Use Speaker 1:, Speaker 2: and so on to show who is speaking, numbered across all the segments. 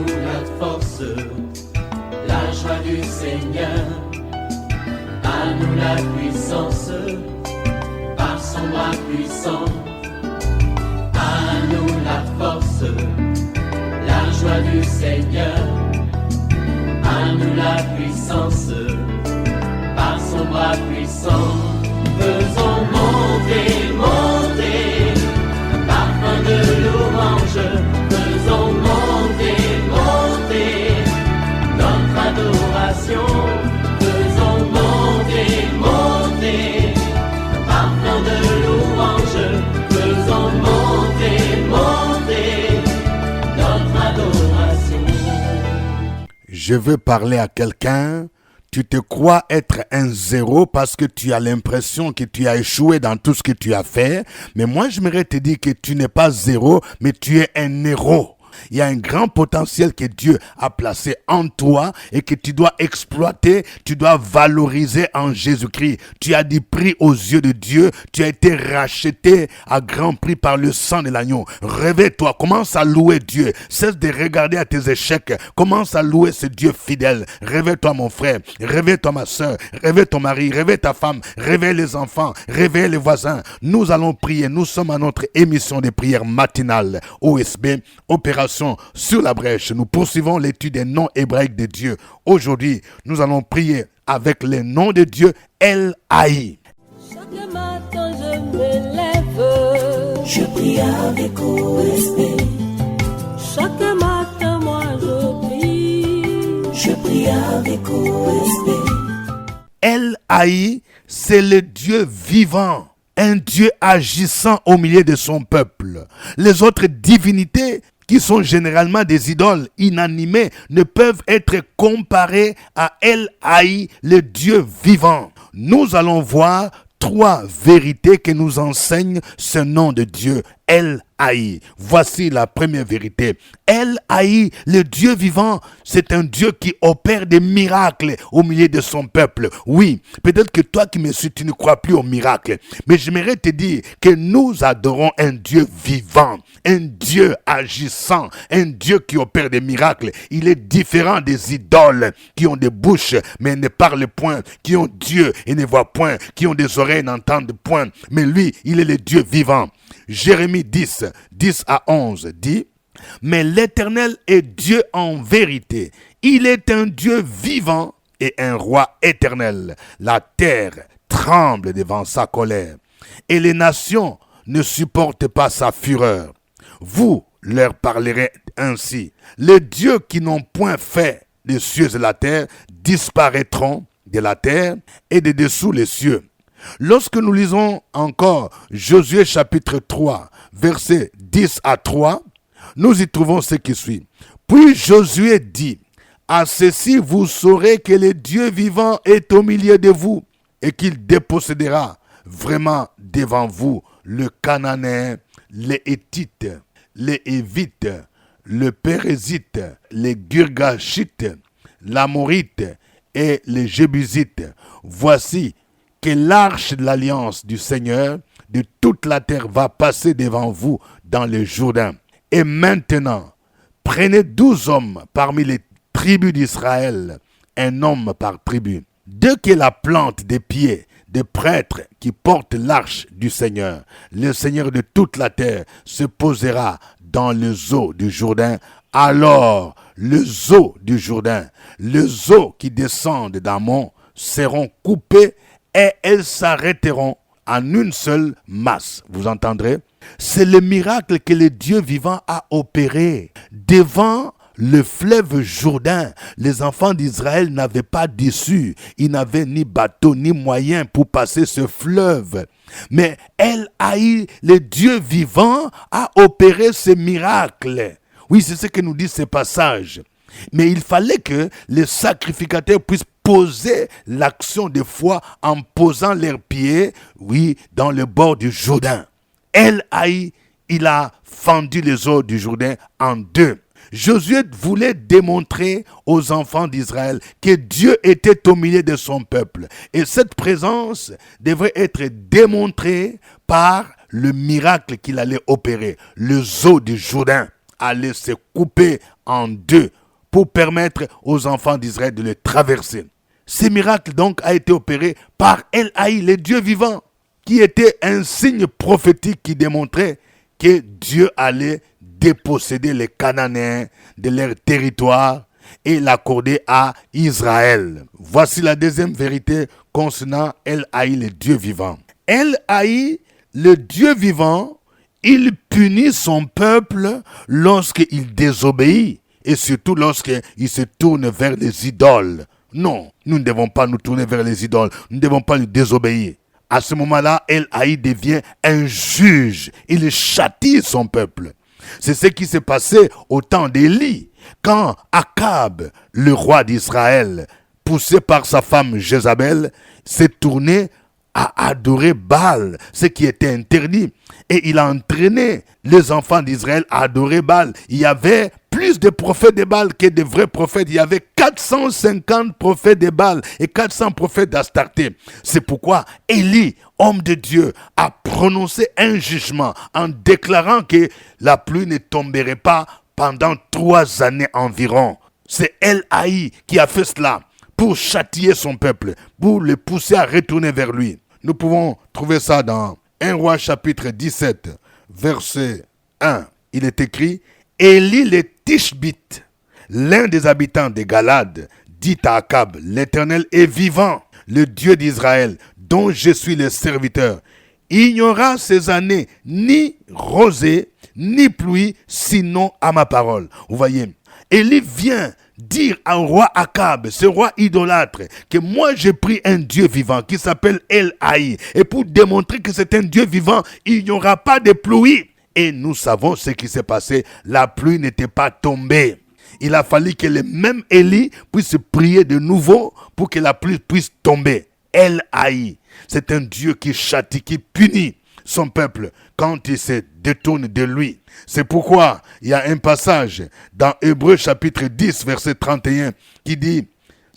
Speaker 1: nous la force, la joie du Seigneur. À nous la puissance, par son bras puissant. À nous la force, la joie du Seigneur. À nous la puissance, par son bras puissant. Faisons monter, monter, parfum de louange. Faisons monter, monter, notre adoration. Faisons monter, monter, parfum de louange. Faisons monter, monter, notre adoration.
Speaker 2: Je veux parler à quelqu'un. Tu te crois être un zéro parce que tu as l'impression que tu as échoué dans tout ce que tu as fait. Mais moi, j'aimerais te dire que tu n'es pas zéro, mais tu es un héros. Il y a un grand potentiel que Dieu a placé en toi et que tu dois exploiter, tu dois valoriser en Jésus-Christ. Tu as du prix aux yeux de Dieu, tu as été racheté à grand prix par le sang de l'agneau. Réveille-toi, commence à louer Dieu. Cesse de regarder à tes échecs, commence à louer ce Dieu fidèle. Réveille-toi mon frère, réveille-toi ma soeur, réveille ton mari, réveille ta femme, réveille les enfants, réveille les voisins. Nous allons prier, nous sommes à notre émission de prière matinale, OSB, Opération sur la brèche. Nous poursuivons l'étude des noms hébraïques de Dieu. Aujourd'hui, nous allons prier avec les noms de Dieu El-Haï.
Speaker 3: Chaque matin je me lève, je prie avec OSB. Chaque matin moi je prie avec OSB.
Speaker 2: El-Haï, c'est le Dieu vivant, un Dieu agissant au milieu de son peuple. Les autres divinités qui sont généralement des idoles inanimées, ne peuvent être comparées à El-Haï, le Dieu vivant. Nous allons voir 3 vérités que nous enseigne ce nom de Dieu, El-Haï. Voici la première vérité. El-Haï, le Dieu vivant, c'est un Dieu qui opère des miracles au milieu de son peuple. Oui, peut-être que toi qui me suis, tu ne crois plus aux miracles. Mais j'aimerais te dire que nous adorons un Dieu vivant, un Dieu agissant, un Dieu qui opère des miracles. Il est différent des idoles qui ont des bouches mais ne parlent point, qui ont Dieu et ne voient point, qui ont des oreilles et n'entendent point. Mais lui, il est le Dieu vivant. Jérémie 10, 10 à 11 dit: mais l'Éternel est Dieu en vérité. Il est un Dieu vivant et un roi éternel. La terre tremble devant sa colère et les nations ne supportent pas sa fureur. Vous leur parlerez ainsi: les dieux qui n'ont point fait les cieux et la terre disparaîtront de la terre et de dessous les cieux. Lorsque nous lisons encore Josué chapitre 3, versets 10 à 3, nous y trouvons ce qui suit. Puis Josué dit: à ceci vous saurez que le Dieu vivant est au milieu de vous et qu'il dépossédera vraiment devant vous le Cananéen, les Héthites, les Hévites, le Pérézite, les Girgashites, l'Amorite et les Jébusites. Voici que l'arche de l'alliance du Seigneur de toute la terre va passer devant vous dans le Jourdain. Et maintenant, prenez 12 hommes parmi les tribus d'Israël, un homme par tribu. Dès que la plante des pieds des prêtres qui portent l'arche du Seigneur, le Seigneur de toute la terre, se posera dans les eaux du Jourdain, alors les eaux du Jourdain, les eaux qui descendent d'Amon seront coupées et elles s'arrêteront en une seule masse. Vous entendrez? C'est le miracle que le Dieu vivant a opéré. Devant le fleuve Jourdain, les enfants d'Israël n'avaient pas d'issue. Ils n'avaient ni bateau ni moyen pour passer ce fleuve. Mais El-Haï, le Dieu vivant, a opéré ce miracle. Oui, c'est ce que nous dit ce passage. Mais il fallait que les sacrificateurs puissent poser l'action de foi en posant leurs pieds, oui, dans le bord du Jourdain. El-Haï, il a fendu les eaux du Jourdain en deux. Josué voulait démontrer aux enfants d'Israël que Dieu était au milieu de son peuple. Et cette présence devrait être démontrée par le miracle qu'il allait opérer, les eaux du Jourdain. allait se couper en deux pour permettre aux enfants d'Israël de le traverser. Ce miracle donc a été opéré par El-Haï, le Dieu vivant, qui était un signe prophétique qui démontrait que Dieu allait déposséder les Cananéens de leur territoire et l'accorder à Israël. Voici la deuxième vérité concernant El-Haï, le Dieu vivant. El-Haï, le Dieu vivant, il punit son peuple lorsqu'il désobéit et surtout lorsqu'il se tourne vers les idoles. Non, nous ne devons pas nous tourner vers les idoles, nous ne devons pas lui désobéir. À ce moment-là, El-Haï devient un juge, il châtie son peuple. C'est ce qui s'est passé au temps d'Élie, quand Akab, le roi d'Israël, poussé par sa femme Jézabel, s'est tourné à adorer Baal, ce qui était interdit. Et il a entraîné les enfants d'Israël à adorer Baal. Il y avait plus de prophètes de Baal que de vrais prophètes. Il y avait 450 prophètes de Baal et 400 prophètes d'Astarté. C'est pourquoi Élie, homme de Dieu, a prononcé un jugement en déclarant que la pluie ne tomberait pas pendant 3 années environ. C'est El-Haï qui a fait cela pour châtier son peuple, pour le pousser à retourner vers lui. Nous pouvons trouver ça dans 1 Roi chapitre 17, verset 1. Il est écrit: Élie le Tishbite, l'un des habitants de Galade, dit à Akab: l'Éternel est vivant, le Dieu d'Israël, dont je suis le serviteur. Il n'y aura ces années ni rosée, ni pluie, sinon à ma parole. Vous voyez, Élie vient dire au roi Akab, ce roi idolâtre, que moi j'ai pris un Dieu vivant qui s'appelle El-Haï. Et pour démontrer que c'est un Dieu vivant, il n'y aura pas de pluie. Et nous savons ce qui s'est passé. La pluie n'était pas tombée. Il a fallu que le même Élie puisse prier de nouveau pour que la pluie puisse tomber. El-Haï, c'est un Dieu qui châtie, qui punit son peuple quand il se détourne de lui. C'est pourquoi il y a un passage dans Hébreux chapitre 10 verset 31 qui dit: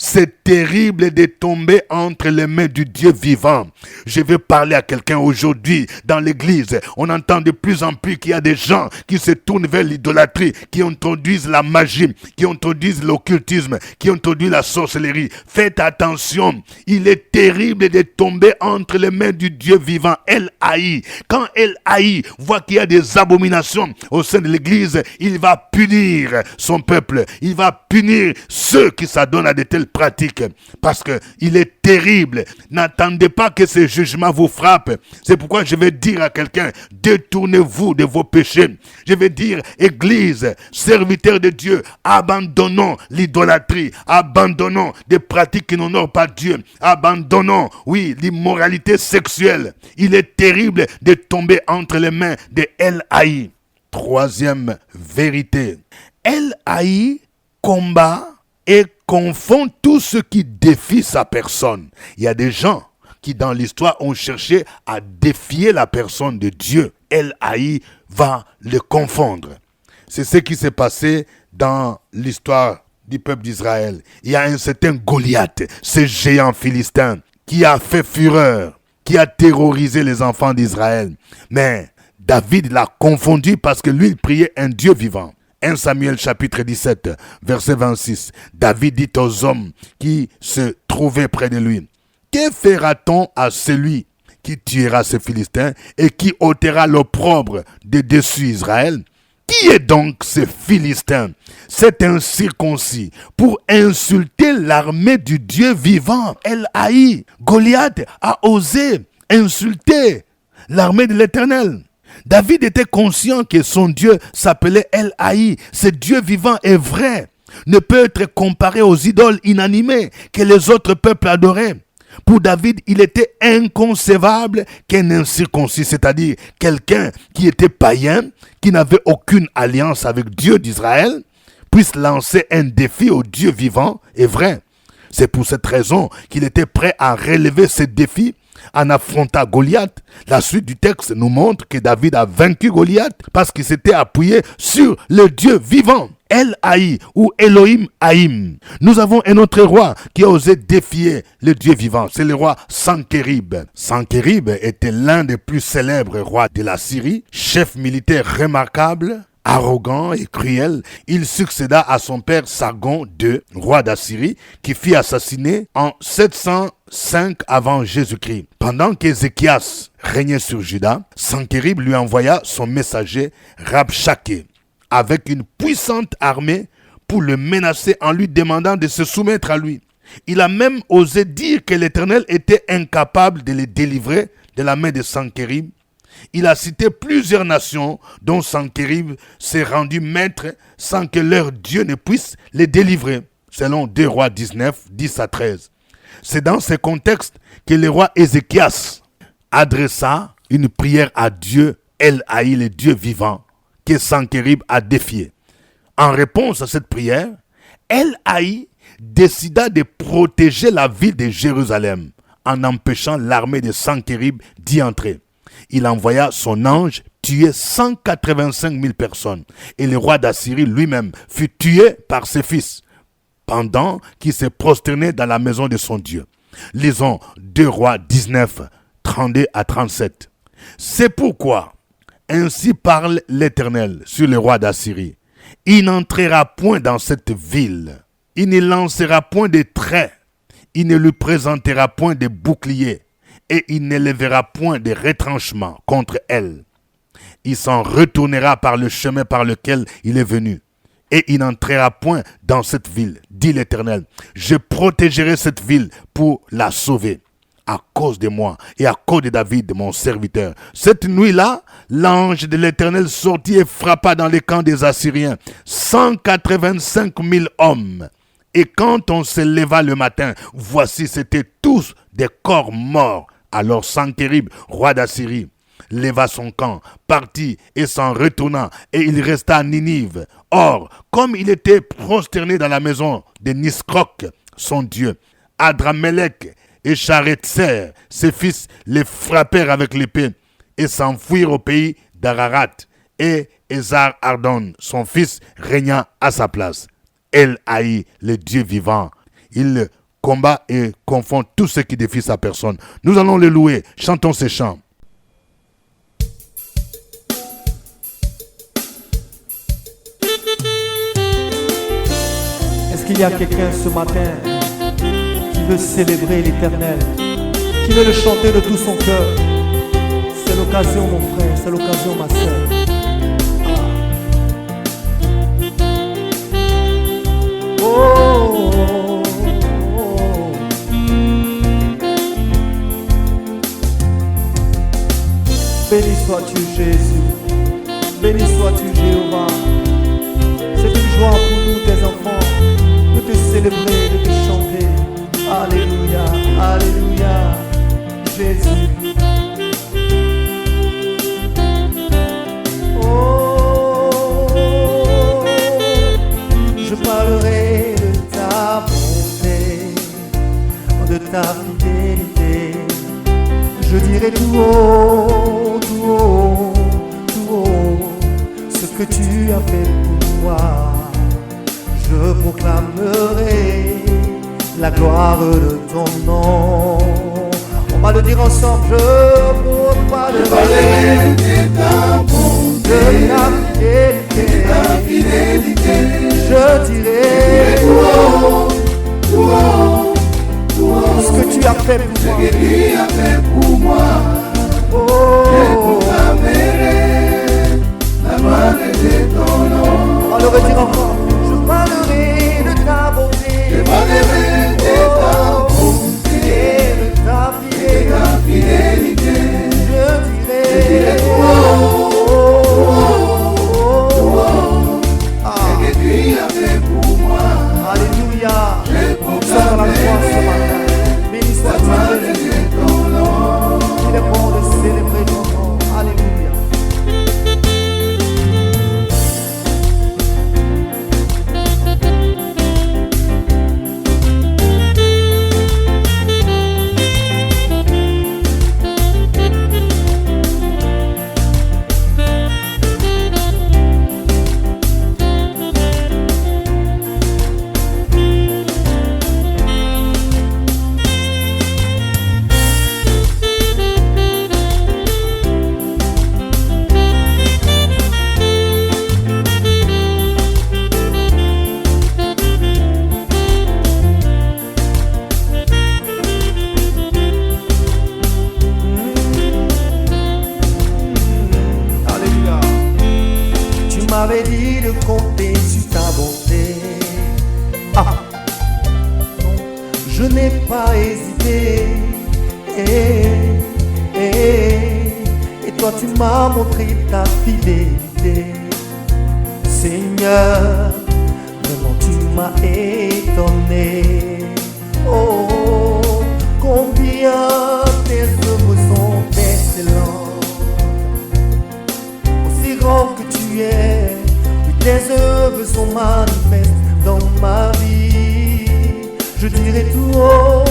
Speaker 2: c'est terrible de tomber entre les mains du Dieu vivant. Je vais parler à quelqu'un aujourd'hui dans l'église. On entend de plus en plus qu'il y a des gens qui se tournent vers l'idolâtrie, qui introduisent la magie, qui introduisent l'occultisme, qui introduisent la sorcellerie. Faites attention, il est terrible de tomber entre les mains du Dieu vivant. El-Haï. Quand El-Haï voit qu'il y a des abominations au sein de l'église, il va punir son peuple. Il va punir ceux qui s'adonnent à de telles pratiques, parce que il est terrible. N'attendez pas que ce jugement vous frappe. C'est pourquoi je vais dire à quelqu'un: détournez-vous de vos péchés. Je vais dire: église, serviteurs de Dieu, abandonnons l'idolâtrie, abandonnons des pratiques qui n'honorent pas Dieu, abandonnons, l'immoralité sexuelle. Il est terrible de tomber entre les mains de El-Haï. Troisième vérité: El-Haï combat et confond tout ce qui défie sa personne. Il y a des gens qui dans l'histoire ont cherché à défier la personne de Dieu. El-Haï va le confondre. C'est ce qui s'est passé dans l'histoire du peuple d'Israël. Il y a un certain Goliath, ce géant philistin, qui a fait fureur, qui a terrorisé les enfants d'Israël. Mais David l'a confondu parce que lui, il priait un Dieu vivant. 1 Samuel chapitre 17, verset 26. David dit aux hommes qui se trouvaient près de lui: que fera-t-on à celui qui tuera ce Philistin et qui ôtera l'opprobre de dessus Israël? Qui est donc ce Philistin, cet incirconcis, pour insulter l'armée du Dieu vivant? El-Haï, Goliath a osé insulter l'armée de l'Éternel. David était conscient que son Dieu s'appelait El-Haï. Ce Dieu vivant est vrai, ne peut être comparé aux idoles inanimées que les autres peuples adoraient. Pour David, il était inconcevable qu'un incirconcis, c'est-à-dire quelqu'un qui était païen, qui n'avait aucune alliance avec Dieu d'Israël, puisse lancer un défi au Dieu vivant et vrai. C'est pour cette raison qu'il était prêt à relever ce défi en affrontant Goliath. La suite du texte nous montre que David a vaincu Goliath parce qu'il s'était appuyé sur le Dieu vivant. El-Haï ou Elohim Haïm. Nous avons un autre roi qui a osé défier le Dieu vivant. C'est le roi Sankérib. Sankérib était l'un des plus célèbres rois de la Syrie, chef militaire remarquable, arrogant et cruel, il succéda à son père Sargon II, roi d'Assyrie, qui fut assassiné en 705 avant Jésus-Christ. Pendant qu'Ézéchias régnait sur Juda, Sanchérib lui envoya son messager Rabshakeh avec une puissante armée pour le menacer en lui demandant de se soumettre à lui. Il a même osé dire que l'Éternel était incapable de les délivrer de la main de Sanchérib. Il a cité plusieurs nations dont Sanchérib s'est rendu maître sans que leur Dieu ne puisse les délivrer, selon 2 Rois 19, 10 à 13. C'est dans ce contexte que le roi Ézéchias adressa une prière à Dieu, El-Haï, le Dieu vivant, que Sanchérib a défié. En réponse à cette prière, El-Haï décida de protéger la ville de Jérusalem en empêchant l'armée de Sanchérib d'y entrer. Il envoya son ange tuer 185 000 personnes et le roi d'Assyrie lui-même fut tué par ses fils pendant qu'il se prosternait dans la maison de son Dieu. Lisons 2 Rois 19, 32 à 37. C'est pourquoi, ainsi parle l'Éternel sur le roi d'Assyrie. Il n'entrera point dans cette ville. Il ne lancera point de traits. Il ne lui présentera point de bouclier. Et il ne lèvera point de retranchement contre elle. Il s'en retournera par le chemin par lequel il est venu. Et il n'entrera point dans cette ville, dit l'Éternel. Je protégerai cette ville pour la sauver, à cause de moi et à cause de David, mon serviteur. Cette nuit-là, l'ange de l'Éternel sortit et frappa dans les camps des Assyriens 185 000 hommes. Et quand on se leva le matin, voici, c'étaient tous des corps morts. Alors Sanchérib, roi d'Assyrie, leva son camp, partit et s'en retourna, et il resta à Ninive. Or, comme il était prosterné dans la maison de Nisroch, son dieu, Adramélec et Charetser, ses fils, les frappèrent avec l'épée et s'enfuirent au pays d'Ararat. Et Esar-Ardon, son fils, régna à sa place. El-Haï, le Dieu vivant, il combat et confond tout ce qui défie sa personne. Nous allons le louer. Chantons ces chants.
Speaker 4: Est-ce qu'il y a quelqu'un ce matin qui veut célébrer l'Éternel, qui veut le chanter de tout son cœur? C'est l'occasion, mon frère, c'est l'occasion, ma soeur. Oh, béni sois-tu Jésus, béni sois-tu Jéhovah. C'est une joie pour nous tes enfants de te célébrer, de te chanter. Alléluia, alléluia, Jésus. Oh, je parlerai de ta bonté, de ta fidélité. Je dirai tout haut, tout haut, tout haut, ce que tu as fait pour moi. Je proclamerai la gloire de ton nom. On va le dire ensemble. Je proclamerai
Speaker 1: de ta bonté,
Speaker 4: de ta fidélité. Je dirai
Speaker 1: tout haut,
Speaker 4: ce que tu as fait pour moi.
Speaker 1: ce que tu as fait pour moi. Je proclamerai la gloire de ton nom.
Speaker 4: On va le redire encore. Je parlerai de ta bonté.
Speaker 1: Je parlerai de ta bonté
Speaker 4: Et de ta
Speaker 1: et de ta fidélité.
Speaker 4: Je dirai
Speaker 1: tout haut,
Speaker 4: tu m'as montré ta fidélité. Seigneur, vraiment tu m'as étonné. Oh, combien tes œuvres sont excellentes. Aussi grand que tu es, oui, tes œuvres sont manifestes dans ma vie. Je dirai tout haut,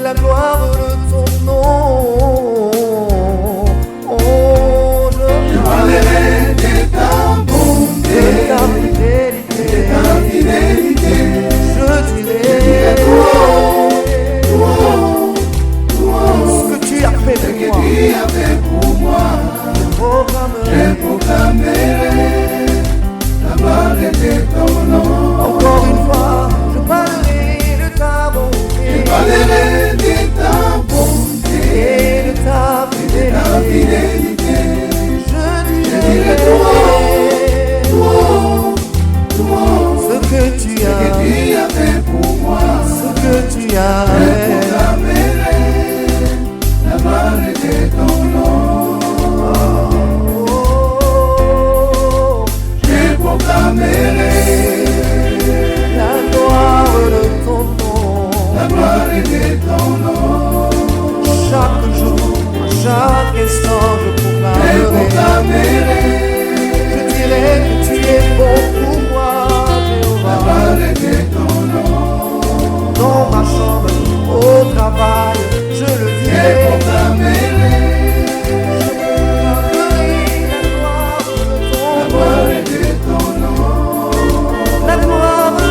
Speaker 4: la gloire de ton nom. Oh, je
Speaker 1: parlerai de ta bonté,
Speaker 4: de ta fidélité, je dirai ce que tu as fait pour moi. Je
Speaker 1: proclamerai la gloire de ton nom.
Speaker 4: Encore une fois, je parlerai de ta bonté,
Speaker 1: je parlerai de ta bonté
Speaker 4: et de ta fidélité. Je dirai ce que tu as
Speaker 1: fait pour moi.
Speaker 4: Ce que tu as
Speaker 1: Je proclamerai la gloire de ton nom. Je proclamerai
Speaker 4: la gloire de ton nom.
Speaker 1: La gloire de ton nom.
Speaker 4: Chaque jour, à chaque instant, je proclamerai. Je dirai que tu es bon pour moi,
Speaker 1: La
Speaker 4: Jéhovah.
Speaker 1: gloire de ton nom.
Speaker 4: Dans ma chambre, au travail, je le
Speaker 1: Je
Speaker 4: dirai.
Speaker 1: proclamerai
Speaker 4: La gloire de ton nom. La gloire de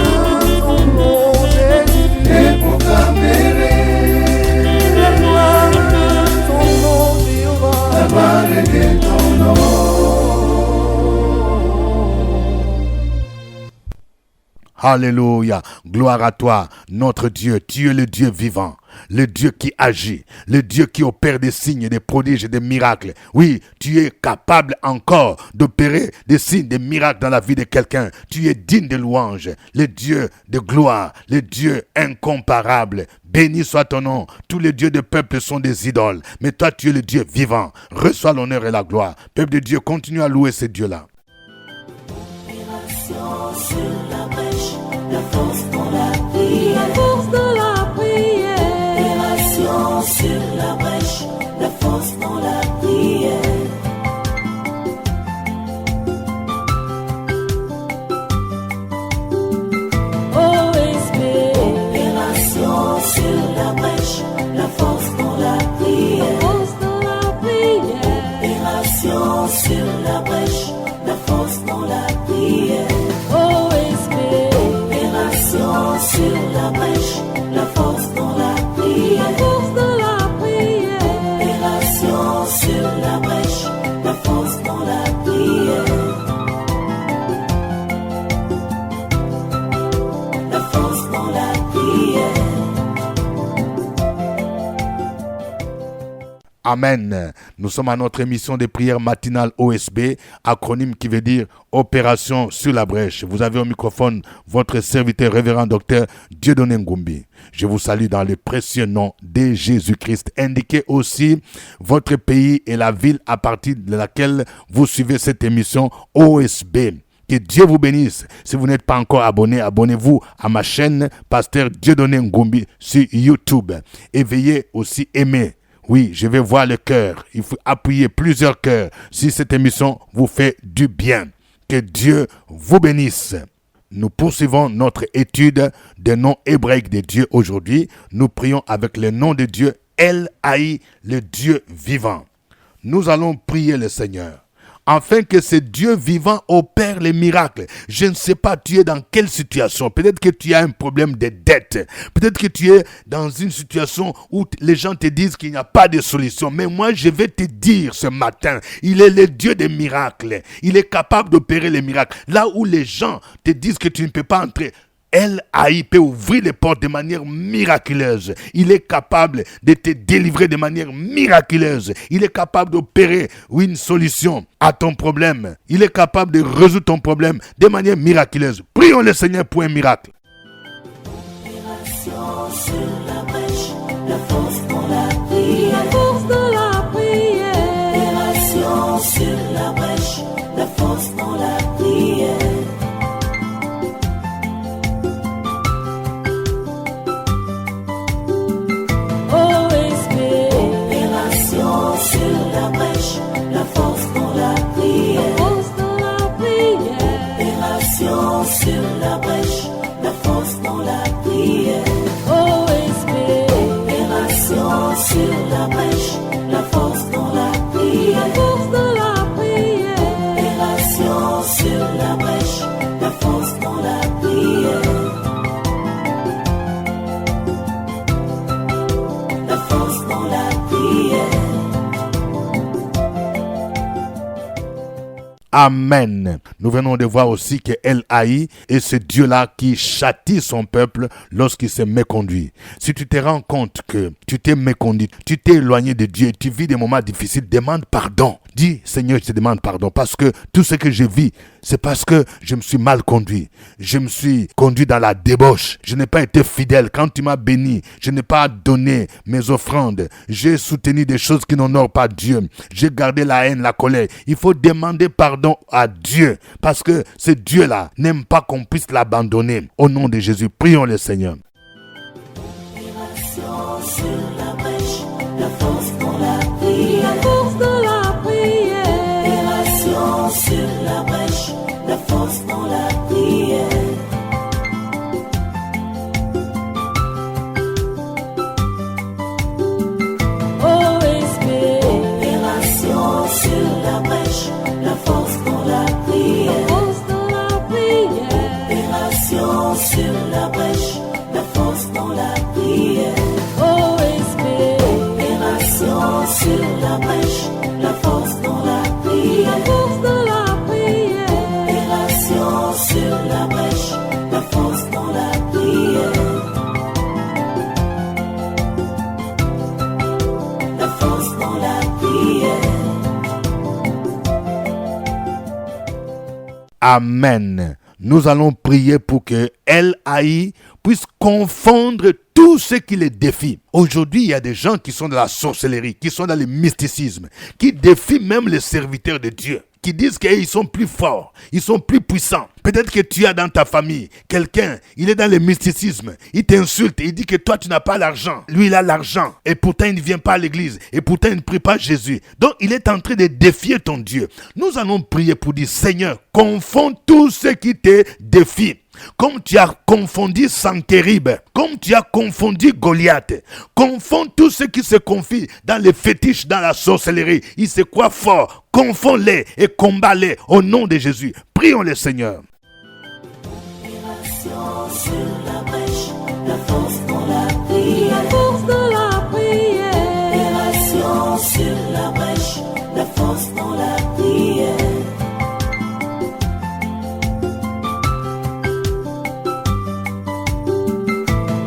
Speaker 4: ton nom, Jésus.
Speaker 1: Je proclamerai
Speaker 4: La gloire de ton nom, Jéhovah.
Speaker 1: la gloire de ton nom.
Speaker 2: Alléluia. Gloire à toi, notre Dieu. Tu es le Dieu vivant. Le Dieu qui agit, le Dieu qui opère des signes, des prodiges et des miracles. Oui, tu es capable encore d'opérer des signes, des miracles dans la vie de quelqu'un. Tu es digne de louange, le Dieu de gloire, le Dieu incomparable. Béni soit ton nom. Tous les dieux de peuple sont des idoles, mais toi tu es le Dieu vivant. Reçois l'honneur et la gloire. Peuple de Dieu, continue à louer ce Dieu-là.
Speaker 3: Sur la brèche, la force dans la prière. La force dans la prière. Opération sur la brèche, la force dans la prière. OSB. Opération sur la brèche, la force dans la prière. La force dans la prière. Opération sur la brèche, la force dans la prière. OSB. Opération sur la brèche, la force dans la prière. La force dans la prière. Opération sur la brèche, la force dans la prière. La force dans la prière.
Speaker 2: Amen. Nous sommes à notre émission de prière matinale OSB, acronyme qui veut dire Opération sur la brèche. Vous avez au microphone votre serviteur révérend docteur Dieudonné Ngumbi. Je vous salue dans le précieux nom de Jésus-Christ. Indiquez aussi votre pays et la ville à partir de laquelle vous suivez cette émission OSB. Que Dieu vous bénisse. Si vous n'êtes pas encore abonné, abonnez-vous à ma chaîne Pasteur Dieudonné Ngumbi sur YouTube. Et veuillez aussi aimer. Oui, je vais voir le cœur. Il faut appuyer plusieurs cœurs si cette émission vous fait du bien. Que Dieu vous bénisse. Nous poursuivons notre étude des noms hébraïques de Dieu aujourd'hui. Nous prions avec le nom de Dieu, El Haï, le Dieu vivant. Nous allons prier le Seigneur, afin que ce Dieu vivant opère les miracles. Je ne sais pas, tu es dans quelle situation. Peut-être que tu as un problème de dette. Peut-être que tu es dans une situation où les gens te disent qu'il n'y a pas de solution. Mais moi, je vais te dire ce matin, il est le Dieu des miracles. Il est capable d'opérer les miracles. Là où les gens te disent que tu ne peux pas entrer, El Haï peut ouvrir les portes de manière miraculeuse. Il est capable de te délivrer de manière miraculeuse. Il est capable d'opérer une solution à ton problème. Il est capable de résoudre ton problème de manière miraculeuse. Prions le Seigneur pour un miracle.
Speaker 3: Opération sur la brèche, la force dans la la brèche, la force dans la prière. OSP, opération sur la brèche, la force dans la prière. Opération sur la brèche, la force dans la prière. OSP, opération sur la brèche, la force dans la prière. Opération sur la brèche, la force dans la prière. La force dans la prière.
Speaker 2: Amen. Nous venons de voir aussi que El Haï est ce Dieu-là qui châtie son peuple lorsqu'il s'est méconduit. Si tu te rends compte que tu t'es méconduit, tu t'es éloigné de Dieu, tu vis des moments difficiles, demande pardon. Dis, Seigneur, je te demande pardon parce que tout ce que je vis, c'est parce que je me suis mal conduit. Je me suis conduit dans la débauche. Je n'ai pas été fidèle. Quand tu m'as béni, je n'ai pas donné mes offrandes. J'ai soutenu des choses qui n'honorent pas Dieu. J'ai gardé la haine, la colère. Il faut demander pardon à Dieu parce que ce Dieu-là n'aime pas qu'on puisse l'abandonner. Au nom de Jésus, prions le Seigneur.
Speaker 3: Opération sur la brèche, la force dans la prière. Opération sur la brèche, la force dans la prière. OSP, opération sur la brèche, la force dans la prière. Opération sur la brèche, la force dans la prière. OSP, opération sur la brèche, la force dans la prière. Opération sur la brèche, la force dans la prière. La force dans la prière.
Speaker 2: Amen. Nous allons prier pour que El Haï puisse confondre tout ce qui les défie. Aujourd'hui, il y a des gens qui sont dans la sorcellerie, qui sont dans le mysticisme, qui défient même les serviteurs de Dieu, qui disent qu'ils sont plus forts, ils sont plus puissants. Peut-être que tu as dans ta famille quelqu'un, il est dans le mysticisme, il t'insulte, il dit que toi tu n'as pas l'argent. Lui il a l'argent et pourtant il ne vient pas à l'église et pourtant il ne prie pas Jésus. Donc il est en train de défier ton Dieu. Nous allons prier pour dire Seigneur, confonds tout ce qui te défie. Comme tu as confondu Sanchérib, comme tu as confondu Goliath, confonds tout ce qui se confie dans les fétiches, dans la sorcellerie. Il se croit fort, confonds-les et combat-les au nom de Jésus. Prions le Seigneur.
Speaker 3: Opération sur la brèche, la force dans la prière. Opération sur la brèche, la force dans la prière.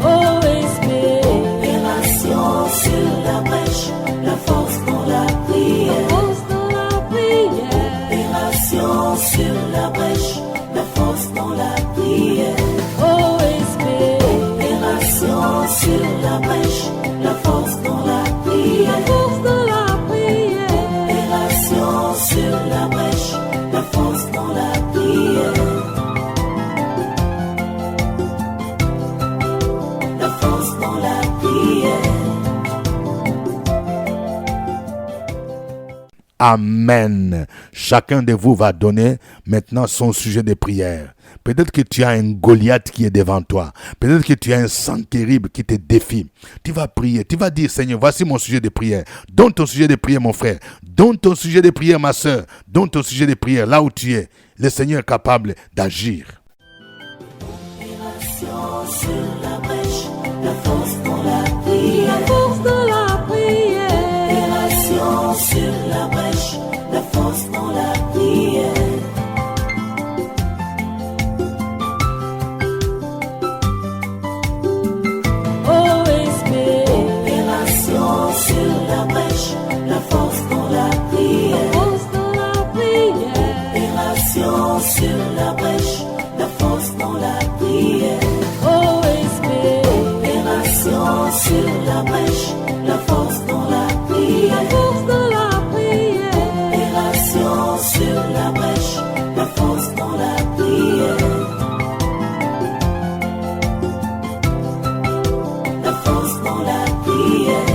Speaker 3: OSP, opération sur la brèche, la force dans la prière. Opération sur la brèche, la force dans la prière. OSP, opération sur la brèche, la force dans la prière. Opération sur la brèche, la force dans la prière. La force dans la prière.
Speaker 2: Amen. Chacun de vous va donner maintenant son sujet de prière. Peut-être que tu as un Goliath qui est devant toi. Peut-être que tu as un Sanchérib qui te défie. Tu vas prier. Tu vas dire, Seigneur, voici mon sujet de prière. Donne ton sujet de prière, mon frère. Donne ton sujet de prière, ma soeur. Donne ton sujet de prière là où tu es. Le Seigneur est capable d'agir.
Speaker 3: Opération sur la brèche, la force dans la prière. Opération sur la brèche, la force dans la prière. OSP, opération sur la brèche, la force dans la prière. Opération sur la brèche, la force dans la prière. OSP, opération sur la brèche, la force dans la prière. La force dans la prière.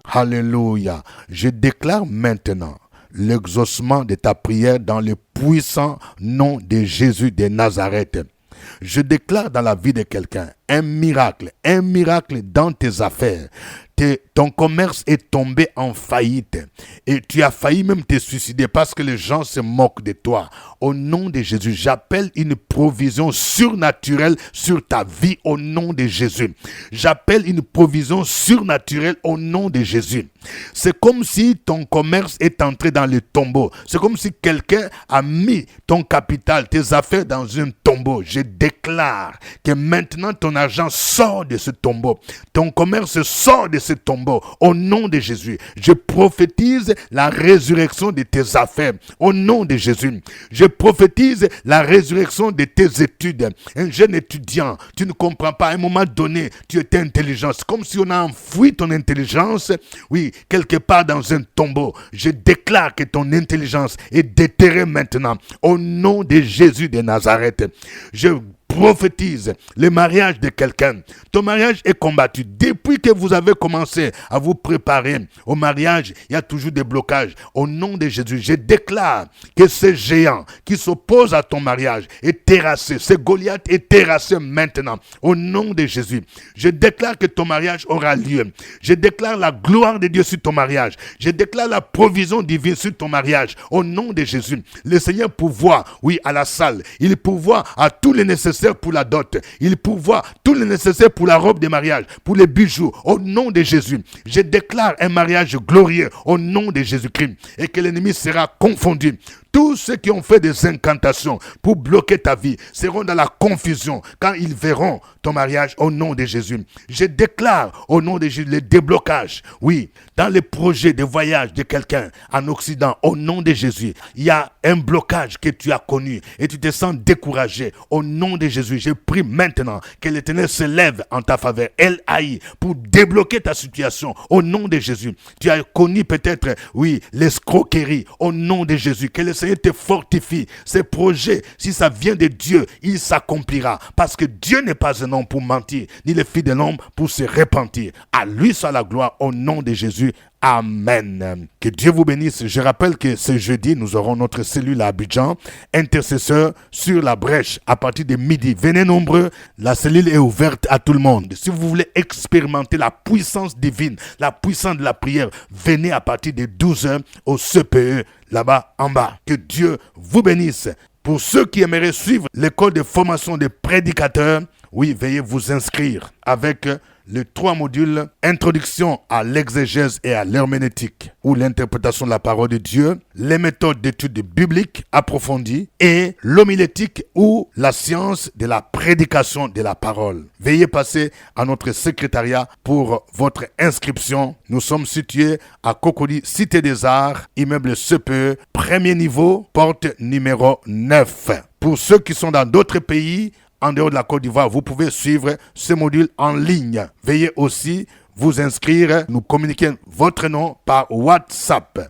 Speaker 2: Alléluia. Je déclare maintenant l'exaucement de ta prière dans le puissant nom de Jésus de Nazareth. Je déclare dans la vie de quelqu'un un miracle dans tes affaires. Ton commerce est tombé en faillite et tu as failli même te suicider parce que les gens se moquent de toi. Au nom de Jésus, j'appelle une provision surnaturelle sur ta vie au nom de Jésus. J'appelle une provision surnaturelle au nom de Jésus. C'est comme si ton commerce est entré dans le tombeau. C'est comme si quelqu'un a mis ton capital, tes affaires dans un tombeau. Je déclare que maintenant ton argent sort de ce tombeau. Ton commerce sort de ce tombeau. Au nom de Jésus, je prophétise la résurrection de tes affaires. Au nom de Jésus, je prophétise la résurrection de tes études. Un jeune étudiant, tu ne comprends pas, à un moment donné, tu étais intelligent. C'est comme si on a enfoui ton intelligence, oui, quelque part dans un tombeau. Je déclare que ton intelligence est déterrée maintenant. Au nom de Jésus de Nazareth, je prophétise le mariage de quelqu'un. Ton mariage est combattu. Depuis que vous avez commencé à vous préparer au mariage, il y a toujours des blocages. Au nom de Jésus, je déclare que ce géant qui s'oppose à ton mariage est terrassé. Ce Goliath est terrassé maintenant. Au nom de Jésus, je déclare que ton mariage aura lieu. Je déclare la gloire de Dieu sur ton mariage. Je déclare la provision divine sur ton mariage. Au nom de Jésus, le Seigneur pourvoit, oui, à la salle. Il pourvoit à tous les nécessaires pour la dot. Il pourvoit tout le nécessaire pour la robe de mariage, pour les bijoux. Au nom de Jésus, je déclare un mariage glorieux au nom de Jésus-Christ et que l'ennemi sera confondu. Tous ceux qui ont fait des incantations pour bloquer ta vie seront dans la confusion quand ils verront ton mariage au nom de Jésus. Je déclare au nom de Jésus le déblocage. Oui, dans les projets de voyage de quelqu'un en Occident, au nom de Jésus, il y a un blocage que tu as connu et tu te sens découragé. Au nom de Jésus, je prie maintenant que l'Éternel se lève en ta faveur, El Haï, pour débloquer ta situation. Au nom de Jésus, tu as connu peut-être, oui, l'escroquerie. Au nom de Jésus, que le Seigneur te fortifie. Ces projets, si ça vient de Dieu, il s'accomplira. Parce que Dieu n'est pas un homme pour mentir, ni le fils de l'homme pour se repentir. À lui soit la gloire au nom de Jésus. Amen. Que Dieu vous bénisse. Je rappelle que ce jeudi, nous aurons notre cellule à Abidjan, intercesseur sur la brèche à partir de midi. Venez nombreux, la cellule est ouverte à tout le monde. Si vous voulez expérimenter la puissance divine, la puissance de la prière, venez à partir de 12h au CPE, là-bas en bas. Que Dieu vous bénisse. Pour ceux qui aimeraient suivre l'école de formation des prédicateurs, oui, veuillez vous inscrire avec les 3 modules, introduction à l'exégèse et à l'herméneutique, ou l'interprétation de la parole de Dieu, les méthodes d'études bibliques approfondies et l'homilétique ou la science de la prédication de la parole. Veuillez passer à notre secrétariat pour votre inscription. Nous sommes situés à Cocody, Cité des Arts, immeuble CPE, premier niveau, porte numéro 9. Pour ceux qui sont dans d'autres pays, en dehors de la Côte d'Ivoire, vous pouvez suivre ce module en ligne. Veuillez aussi vous inscrire, nous communiquer votre nom par WhatsApp.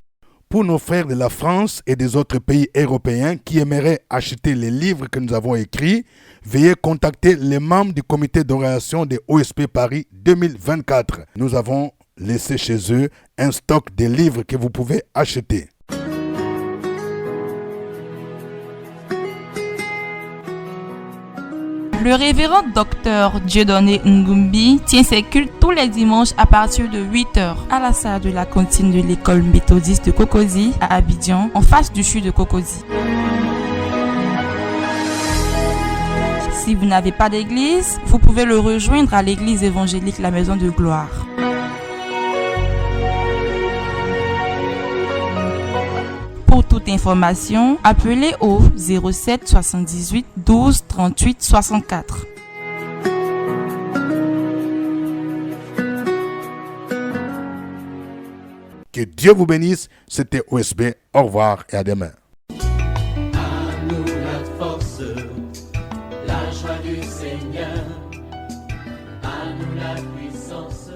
Speaker 2: Pour nos frères de la France et des autres pays européens qui aimeraient acheter les livres que nous avons écrits, veuillez contacter les membres du comité d'orientation de OSP Paris 2024. Nous avons laissé chez eux un stock de livres que vous pouvez acheter.
Speaker 5: Le révérend docteur Dieudonné Ngumbi tient ses cultes tous les dimanches à partir de 8h à la salle de la cantine de l'école méthodiste de Cocody à Abidjan, en face du CHU de Cocody. Si vous n'avez pas d'église, vous pouvez le rejoindre à l'église évangélique La Maison de Gloire. Pour toute information, appelez au 07 78 12 38 64.
Speaker 2: Que Dieu vous bénisse. C'était OSB. Au revoir et à demain.
Speaker 3: À nous la force, la joie du Seigneur, à nous la puissance.